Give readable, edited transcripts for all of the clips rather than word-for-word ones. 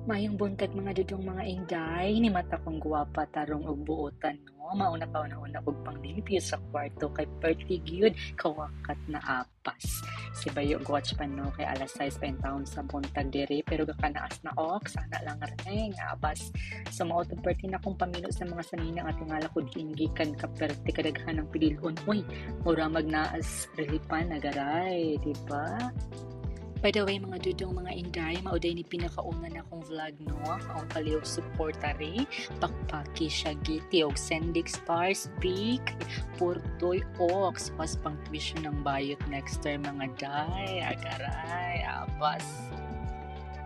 Mayong buntag mga dudong mga inday, ni mata kong guwapa tarong og buotan no. Mauna pa una og panglimpyo sa kwarto kay perti gyud kawakat na apas. Si Bayo watch pa no kay alas 6 pa in town sa buntag diri pero gakanaas na ok sana lang ray nga abas. Sa mao to perti na kong pamilo sa mga saninang at tingala ko gikan ka perti kadaghan ng pililon. Uy, mura magnaas relipan nagaray, di ba? By the way, mga dudong mga inday, mauday ni pinakauna na akong vlog no, ang palihog supportari, pakpaki siya giti, og sendik stars, big, purtoy, ox, pas pang tuition ng bayot next term mga day, agaray, abas.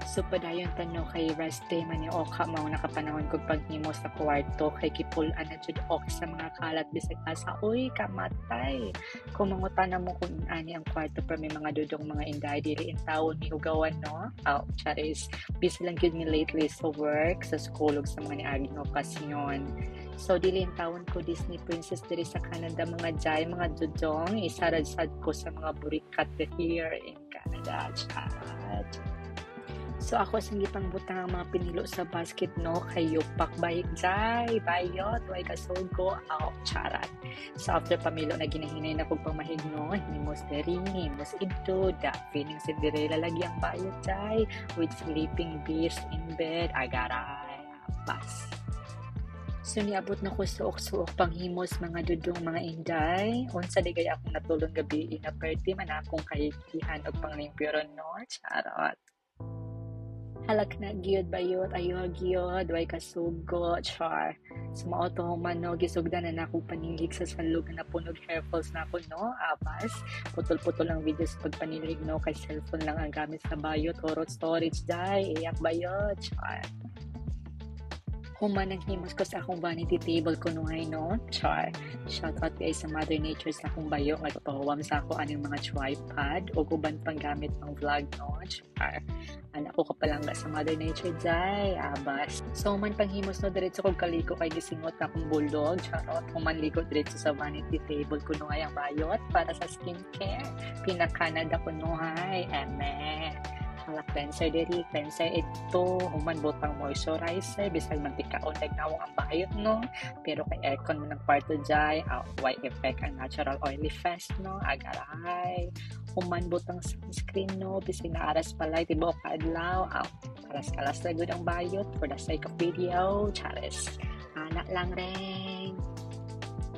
So padayon tanong kay Reste man ni Oka mao nakapanahon kog paghimo sa kwarto kay kipulan na jud ok sa mga kalat bisag asa uy kamatay. Kung mangutana mo kung ani ang kwarto pero may mga dudong mga inday dili in taon ni ugawan no. Charis busy lang gyud mi lately sa work, sa school ug sa mga niaging okasyon. So dili in taon ko Disney princess diri sa Canada mga jay mga dudong isarad-sad ko sa mga burikat here in Canada. Chat. So ako sang gipang butang ang mga pinilo sa basket no kay yupak bayik jay bayot way kasugo aw charat. So after pamilo na ginahinay na kog pamahig no himos diri himos idto da feeling Cinderella lagi ang bayot jay with sleeping beast in bed agaray pas. So niabot na ko suok-suok panghimos mga dudong mga inday. Unsa digay akong natulong gabi na perti man akong kaitihan og panglimpyo ron no charot. Halak na gyud bayot ayo gyud way kasugo char sumao to man no gisugdan na nako panilig sa salog na punog hairfalls na ako no abas putol-putol ang videos pag panilig no kay cellphone lang ang gamit sa bayot orot storage dai iyak bayot char human ang himos ko sa akong vanity table ko nuhay no char shout out guys sa Mother Nature sa akong bayo nga pahuwam sa ako aning mga tripod o uban pang gamit pang vlog no char anak ko kapalangga sa Mother Nature jay abas so man panghimos no diretso kog kaliko kay gisingot na akong bulldog charot human liko diretso sa vanity table ko nuhay ang bayot para sa skincare pina-Canada ko nuhay eme mga cleanser diri, cleanser ito, human butang moisturizer, bisag mantikaon nagnawang ang bayot no, pero kay aircon mo ng kwarto jay, white effect ang natural oily fest no, agaray, human butang sunscreen no, bisag naaras palay, tibo kaadlaw, kalas-kalas na good ang bayot, for the sake of video, charis, anak lang rin.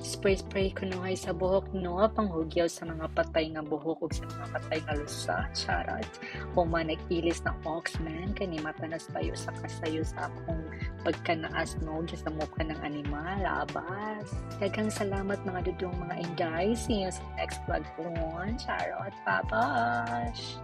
Spray ko no sa buhok no panghugyaw sa mga patay nga buhok ug sa mga patay nga lusa charot human nag-ilis na oxman kay ni matanas payo sa kasayo sa akong pagkanaas no sa mukha ng animal labas daghang salamat mga dudong mga inday see you sa next vlog ko charot papash